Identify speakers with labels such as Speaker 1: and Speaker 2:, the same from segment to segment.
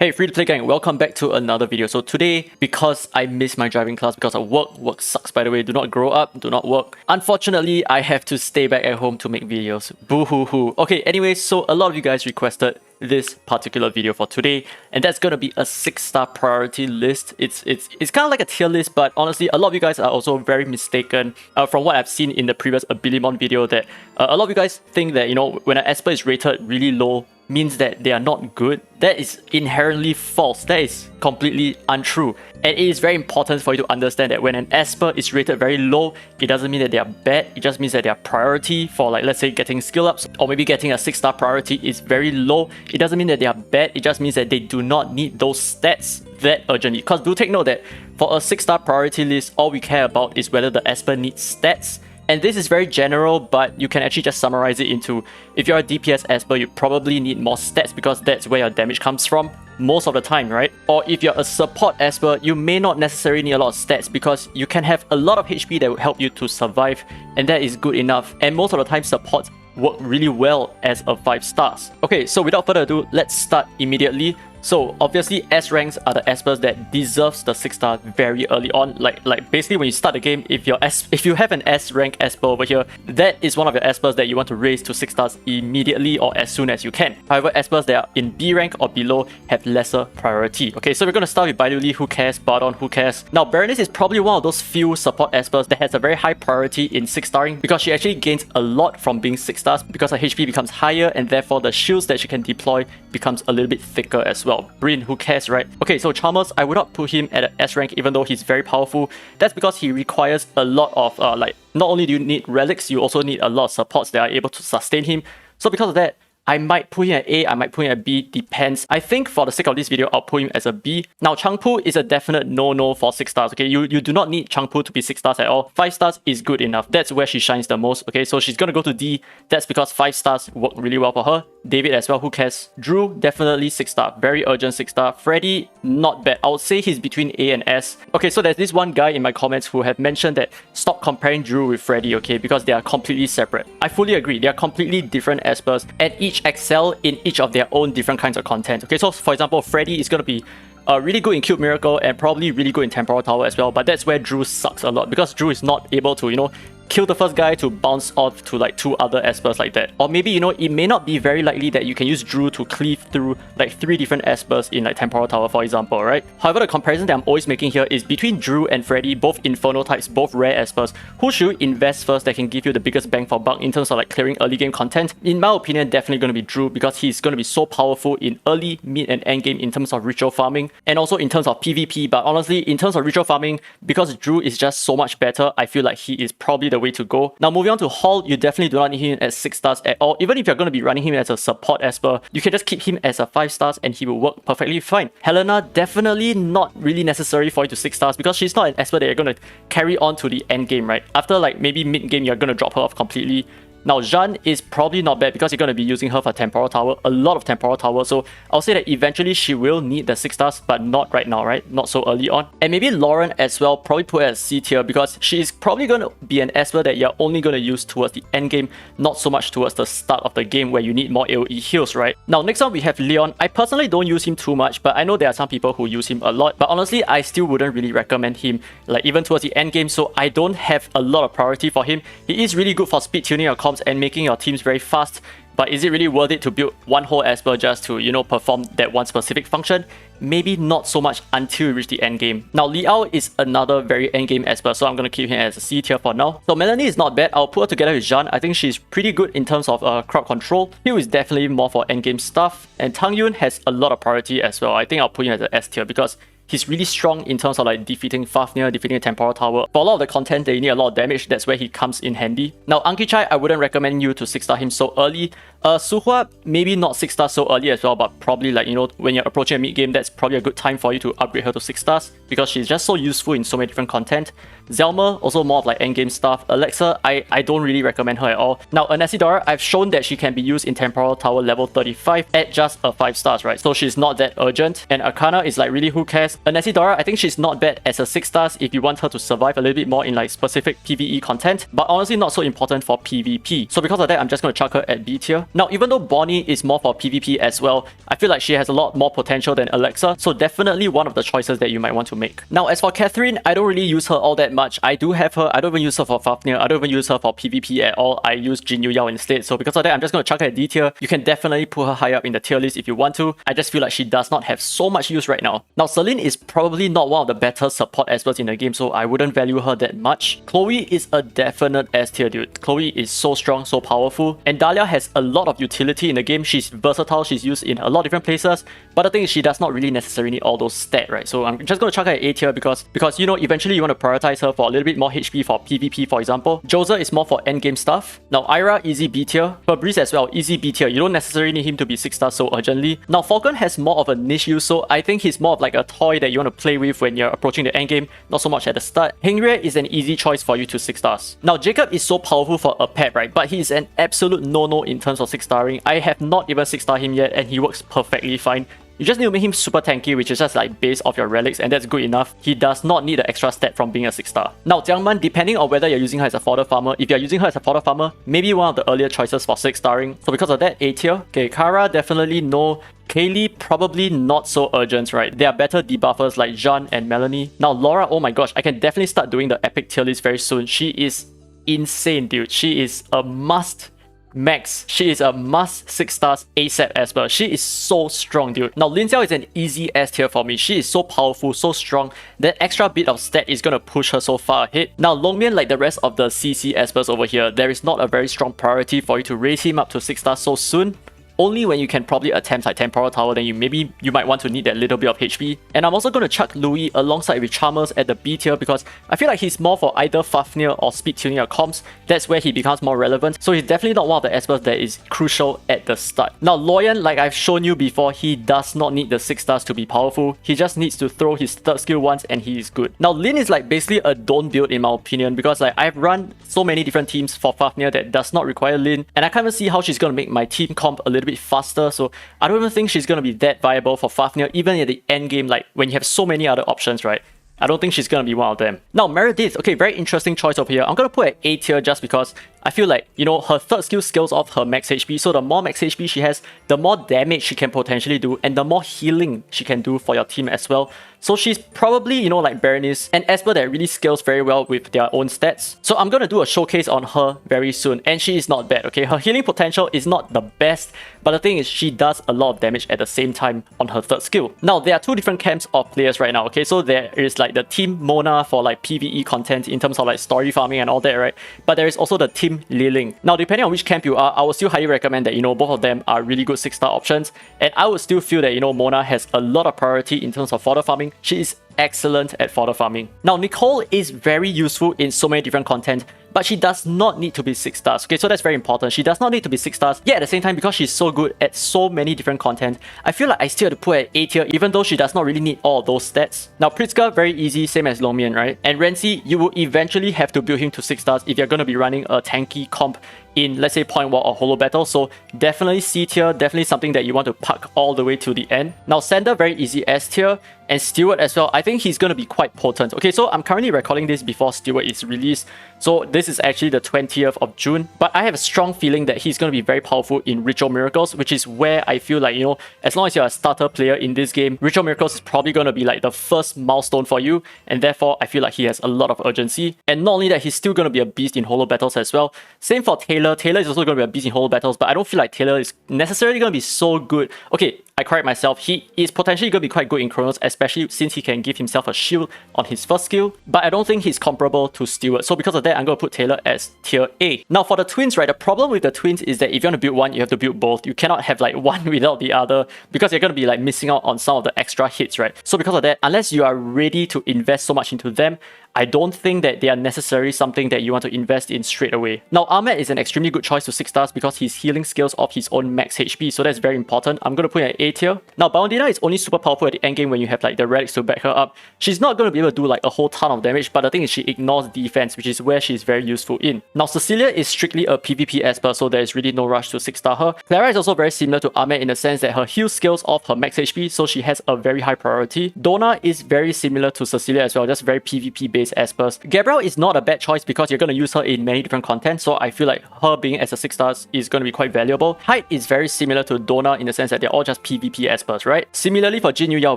Speaker 1: Hey free to play gang, welcome back to another video. So today, because I missed my driving class because of work sucks by the way, do not grow up, do not work. Unfortunately, I have to stay back at home to make videos. Boo hoo hoo. Okay, anyways, so a lot of you guys requested this particular video for today, and that's gonna be a 6-star priority list. It's kind of like a tier list, but honestly, a lot of you guys are also very mistaken from what I've seen in the previous Abilimon video that a lot of you guys think that, you know, when an Esper is rated really low, means that they are not good. That is inherently false. That is completely untrue. And it is very important for you to understand that when an Esper is rated very low, it doesn't mean that they are bad. It just means that their priority for, like, let's say getting skill ups or maybe getting a 6-star priority is very low. It doesn't mean that they are bad. It just means that they do not need those stats that urgently. Because do take note that for a 6-star priority list, all we care about is whether the Esper needs stats. And this is very general, but you can actually just summarize it into, if you're a DPS Esper, you probably need more stats because that's where your damage comes from most of the time, right? Or if you're a support Esper, you may not necessarily need a lot of stats because you can have a lot of HP that will help you to survive, and that is good enough. And most of the time, supports work really well as a 5 stars. Okay, so without further ado, let's start immediately. So obviously S ranks are the Espers that deserves the 6-star very early on. Like basically when you start the game, if you have an S rank Esper over here, that is one of your Espers that you want to raise to 6 stars immediately or as soon as you can. However, Espers that are in B rank or below have lesser priority. Okay, so we're going to start with Baiduli, who cares, Bardon, who cares. Now Berenice is probably one of those few support Espers that has a very high priority in 6-starring because she actually gains a lot from being 6 stars because her HP becomes higher and therefore the shields that she can deploy becomes a little bit thicker as well. Bryn, who cares, right? Okay, so Chalmers, I would not put him at an S rank even though he's very powerful. That's because he requires a lot of, not only do you need relics, you also need a lot of supports that are able to sustain him. So because of that, I might put him at A, I might put him at B, depends. I think for the sake of this video, I'll put him as a B. Now, Chang Pu is a definite no-no for 6 stars, okay? You do not need Chang Pu to be 6 stars at all. 5 stars is good enough. That's where she shines the most, okay? So she's gonna go to D. That's because 5 stars work really well for her. David as well, who cares? Drew, definitely 6-star. Very urgent 6-star. Freddy, not bad. I would say he's between A and S. Okay, so there's this one guy in my comments who have mentioned that stop comparing Drew with Freddy, okay? Because they are completely separate. I fully agree. They are completely different Espers and each excel in each of their own different kinds of content. Okay, so for example, Freddy is going to be really good in Cube Miracle and probably really good in Temporal Tower as well. But that's where Drew sucks a lot because Drew is not able to, you know, kill the first guy to bounce off to like 2 other Espers like that. Or maybe, you know, it may not be very likely that you can use Drew to cleave through like 3 different Espers in like Temporal Tower, for example, right? However, the comparison that I'm always making here is between Drew and Freddy, both Inferno types, both rare Espers. Who should you invest first that can give you the biggest bang for buck in terms of like clearing early game content? In my opinion, definitely going to be Drew because he's going to be so powerful in early, mid, and end game in terms of ritual farming and also in terms of PvP. But honestly, in terms of ritual farming, because Drew is just so much better, I feel like he is probably the way to go. Now, moving on to Hall, you definitely do not need him as 6 stars at all. Even if you're going to be running him as a support Esper, you can just keep him as a 5 stars and he will work perfectly fine. Helena, definitely not really necessary for you to 6 stars because she's not an Esper that you're going to carry on to the end game, right? After like maybe mid game, you're going to drop her off completely. Now, Jeanne is probably not bad because you're going to be using her for Temporal Tower, a lot of Temporal Tower. So I'll say that eventually she will need the 6 stars, but not right now, right? Not so early on. And maybe Lauren as well, probably put her as C tier because she is probably going to be an Esper that you're only going to use towards the end game, not so much towards the start of the game where you need more AoE heals, right? Now, next up we have Leon. I personally don't use him too much, but I know there are some people who use him a lot. But honestly, I still wouldn't really recommend him, like even towards the end game, so I don't have a lot of priority for him. He is really good for speed tuning your comps and making your teams very fast, but is it really worth it to build one whole Esper just to, you know, perform that one specific function? Maybe not so much until you reach the end game. Now, Liao is another very end game Esper, so I'm going to keep him as a C tier for now. So Melanie is not bad. I'll put her together with Jeanne. I think she's pretty good in terms of crowd control. Hugh is definitely more for end game stuff. And Tang has a lot of priority as well. I think I'll put him as an S tier because he's really strong in terms of like defeating Fafnir, defeating a Temporal Tower. For a lot of the content that you need a lot of damage, that's where he comes in handy. Now, Unky Chai, I wouldn't recommend you to 6-star him so early. Suhua, maybe not 6 stars so early as well, but probably like, you know, when you're approaching a mid game, that's probably a good time for you to upgrade her to 6 stars because she's just so useful in so many different content. Zelmer, also more of like end game stuff. Alexa, I don't really recommend her at all. Now, Anesidora, I've shown that she can be used in Temporal Tower level 35 at just a 5 stars, right? So she's not that urgent. And Arcana is like really who cares. Anesidora, I think she's not bad as a 6 stars if you want her to survive a little bit more in like specific PvE content, but honestly not so important for PvP. So because of that, I'm just going to chuck her at B tier. Now, even though Bonnie is more for PvP as well, I feel like she has a lot more potential than Alexa, so definitely one of the choices that you might want to make. Now, as for Catherine, I don't really use her all that much. I do have her, I don't even use her for Fafnir, I don't even use her for PvP at all. I use Jin Yu Yao instead, so because of that, I'm just going to chuck her at D tier. You can definitely put her high up in the tier list if you want to. I just feel like she does not have so much use right now. Now, Celine is probably not one of the better support experts in the game, so I wouldn't value her that much. Chloe is a definite S tier, dude. Chloe is so strong, so powerful, and Dahlia has a lot of utility in the game. She's versatile, she's used in a lot of different places, but the thing is she does not really necessarily need all those stats, right? So I'm just going to chuck her at A tier because you know, eventually you want to prioritize her for a little bit more HP for PvP, for example. Joser is more for endgame stuff. Now, Ira, easy B tier. Fabrice as well, easy B tier. You don't necessarily need him to be 6 stars so urgently. Now, Falcon has more of a niche use, so I think he's more of like a toy that you want to play with when you're approaching the endgame, not so much at the start. Heng Yue is an easy choice for you to 6 stars. Now, Jacob is so powerful for a pet, right? But he's an absolute no-no in terms of 6 starring. I have not even 6 star him yet, and he works perfectly fine. You just need to make him super tanky, which is just like base off your relics, and that's good enough. He does not need the extra stat from being a 6 star. Now, Jiangman, depending on whether you're using her as a fodder farmer, if you're using her as a fodder farmer, maybe one of the earlier choices for 6 starring. So because of that, A tier. Okay, Kara, definitely no. Kaylee, probably not so urgent, right? There are better debuffers like Jeanne and Melanie. Now, Laura, oh my gosh, I can definitely start doing the epic tier list very soon. She is insane, dude. She is a must max. She is a must 6 stars ASAP as well. She is so strong, dude. Now, Lin Xiao is an easy S tier for me. She is so powerful, so strong. That extra bit of stat is gonna push her so far ahead. Now, Longmian, like the rest of the CC experts over here, there is not a very strong priority for you to raise him up to 6 stars so soon. Only when you can probably attempt like Temporal Tower, then you might want to need that little bit of HP. And I'm also going to chuck Louis alongside with Chalmers at the B tier because I feel like he's more for either Fafnir or speed tuning your comps. That's where he becomes more relevant. So he's definitely not one of the experts that is crucial at the start. Now, Loyan, like I've shown you before, he does not need the 6 stars to be powerful. He just needs to throw his 3rd skill once and he is good. Now, Lin is like basically a don't build in my opinion because like I've run so many different teams for Fafnir that does not require Lin, and I can't even see how she's going to make my team comp a little bit faster, so I don't even think she's going to be that viable for Fafnir even at the end game, like when you have so many other options, right? I don't think she's going to be one of them. Now, Meredith, okay, very interesting choice over here. I'm going to put at A tier just because I feel like, you know, her 3rd skill scales off her max HP, so the more max HP she has, the more damage she can potentially do, and the more healing she can do for your team as well. So she's probably, you know, like Berenice, an Esper that really scales very well with their own stats. So I'm going to do a showcase on her very soon, and she is not bad, okay? Her healing potential is not the best, but the thing is she does a lot of damage at the same time on her 3rd skill. Now, there are 2 different camps of players right now, okay? So there is like the team Mona for like PvE content in terms of like story farming and all that, right? But there is also the team Liling. Now, depending on which camp you are, I would still highly recommend that, you know, both of them are really good 6 star options, and I would still feel that, you know, Mona has a lot of priority in terms of fodder farming. She is excellent at fodder farming. Now, Nicole is very useful in so many different content, but she does not need to be 6 stars. Okay, so that's very important. She does not need to be 6 stars. Yet at the same time, because she's so good at so many different content, I feel like I still have to put her at A tier, even though she does not really need all those stats. Now, Pritzker, very easy, same as Longmian, right? And Renzi, you will eventually have to build him to 6 stars if you're going to be running a tanky comp in, let's say, Point War or Holo Battle. So definitely C tier, definitely something that you want to park all the way to the end. Now, Sander, very easy S tier. And Stewart as well, I think he's going to be quite potent. Okay, so I'm currently recording this before Stewart is released. So this is actually the 20th of June. But I have a strong feeling that he's going to be very powerful in Ritual Miracles, which is where I feel like, you know, as long as you're a starter player in this game, Ritual Miracles is probably going to be like the first milestone for you. And therefore, I feel like he has a lot of urgency. And not only that, he's still going to be a beast in Holo Battles as well. Same for Taylor. Taylor is also going to be a beast in Holo Battles, but I don't feel like Taylor is necessarily going to be so good. Okay, I correct myself. He is potentially going to be quite good in Chronos, especially since he can give himself a shield on his 1st skill, but I don't think he's comparable to Stewart. So because of that, I'm going to put Taylor as tier A. Now, for the twins, right, the problem with the twins is that if you want to build one, you have to build both. You cannot have like one without the other because you're going to be like missing out on some of the extra hits, right? So because of that, unless you are ready to invest so much into them, I don't think that they are necessarily something that you want to invest in straight away. Now, Ahmed is an extremely good choice to 6 stars because he's healing skills of his own max HP, so that's very important. I'm going to put her at A tier. Now, Boundina is only super powerful at the end game when you have like the relics to back her up. She's not going to be able to do like a whole ton of damage, but the thing is she ignores defense, which is where she's very useful in. Now, Cecilia is strictly a PvP esper, so there is really no rush to 6 star her. Clara is also very similar to Ahmed in the sense that her heal skills off her max HP, so she has a very high priority. Donna is very similar to Cecilia as well, just very PvP based espers. Gabrielle is not a bad choice because you're going to use her in many different content, so I feel like her being as a 6 stars is going to be quite valuable. Hyde is very similar to Donna in the sense that they're all just PvP espers, right? Similarly for Jin Yu Yao,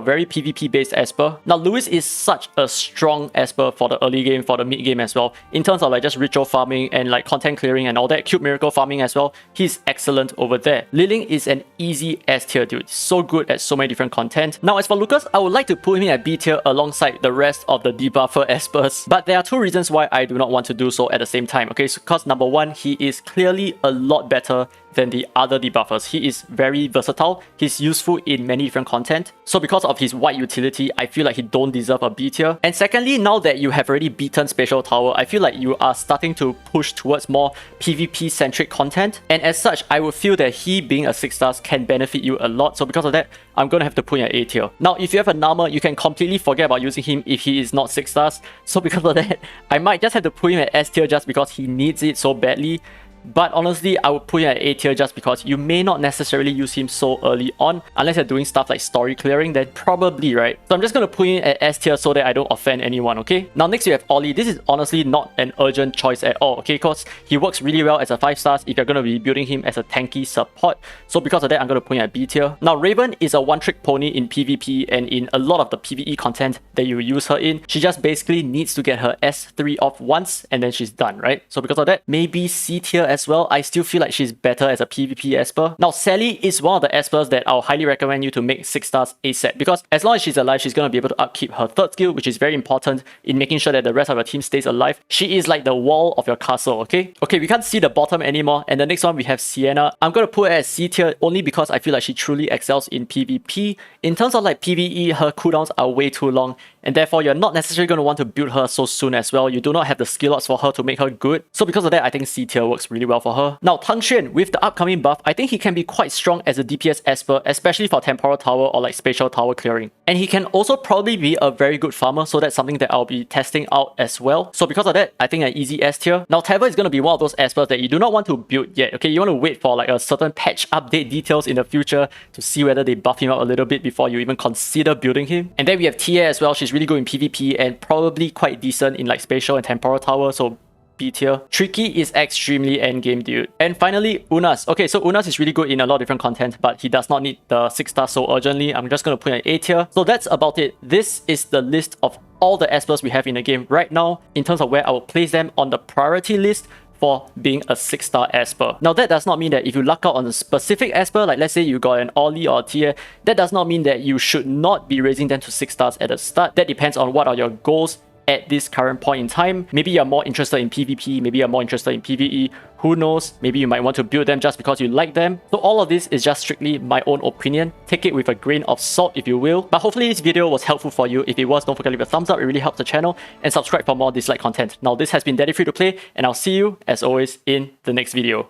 Speaker 1: very PvP based esper. Now Louis is such a strong esper for the early game, for the mid game as well, in terms of like just ritual farming and like content clearing and all that, cube miracle farming as well. He's excellent over there. Liling is an easy S tier dude, so good at so many different content. Now as for Lucas, I would like to put him at B tier alongside the rest of the debuffer espers, but there are two reasons why I do not want to do so at the same time. Okay, so because number one, he is clearly a lot better than the other debuffers. He is very versatile, he's useful in many different content, so because of his wide utility, I feel like he don't deserve a B tier. And secondly, now that you have already beaten Spatial Tower, I feel like you are starting to push towards more PvP centric content, and as such, I would feel that he being a 6 stars can benefit you a lot, so because of that, I'm gonna have to put him at A tier. Now, if you have a Nama, you can completely forget about using him if he is not 6 stars, so because of that, I might just have to put him at S tier just because he needs it so badly. But honestly, I would put him at A tier just because you may not necessarily use him so early on. Unless you're doing stuff like story clearing, then probably, right? So I'm just going to put him at S tier so that I don't offend anyone, okay? Now next you have Ollie. This is honestly not an urgent choice at all, okay? Because he works really well as a 5 stars if you're going to be building him as a tanky support. So because of that, I'm going to put him at B tier. Now Raven is a one-trick pony in PvP and in a lot of the PvE content that you use her in. She just basically needs to get her S3 off once and then she's done, right? So because of that, maybe C tier as well. I still feel like she's better as a PvP esper. Now Sally is one of the espers that I'll highly recommend you to make 6 stars ASAP, because as long as she's alive, she's going to be able to upkeep her 3rd skill, which is very important in making sure that the rest of your team stays alive. She is like the wall of your castle, okay? Okay, we can't see the bottom anymore, and the next one we have Sienna. I'm going to put her at C tier only because I feel like she truly excels in PvP. In terms of like PvE, her cooldowns are way too long, and therefore you're not necessarily going to want to build her so soon as well. You do not have the skill lots for her to make her good, so because of that, I think C tier works really well for her. Now Tang Xuan, with the upcoming buff, I think he can be quite strong as a DPS esper, especially for temporal tower or like spatial tower clearing. And he can also probably be a very good farmer, so that's something that I'll be testing out as well. So because of that, I think an easy S tier. Now Teva is going to be one of those espers that you do not want to build yet, okay? You want to wait for like a certain patch update details in the future to see whether they buff him up a little bit before you even consider building him. And then we have Tia as well. She's really good in PvP and probably quite decent in like spatial and temporal tower, so B tier. Tricky is extremely endgame, dude. And finally, Unas. Okay, so Unas is really good in a lot of different content, but he does not need the 6 stars so urgently. I'm just going to put him at A tier. So that's about it. This is the list of all the espers we have in the game right now in terms of where I will place them on the priority list for being a 6 star esper. Now that does not mean that if you luck out on a specific esper, like let's say you got an Ollie or a Tia, that does not mean that you should not be raising them to 6 stars at the start. That depends on what are your goals at this current point in time. Maybe you're more interested in PvP, maybe you're more interested in PvE, who knows, maybe you might want to build them just because you like them. So all of this is just strictly my own opinion. Take it with a grain of salt if you will. But hopefully this video was helpful for you. If it was, don't forget to leave a thumbs up, it really helps the channel, and subscribe for more Dislyte content. Now this has been Daddy Free to Play, and I'll see you as always in the next video.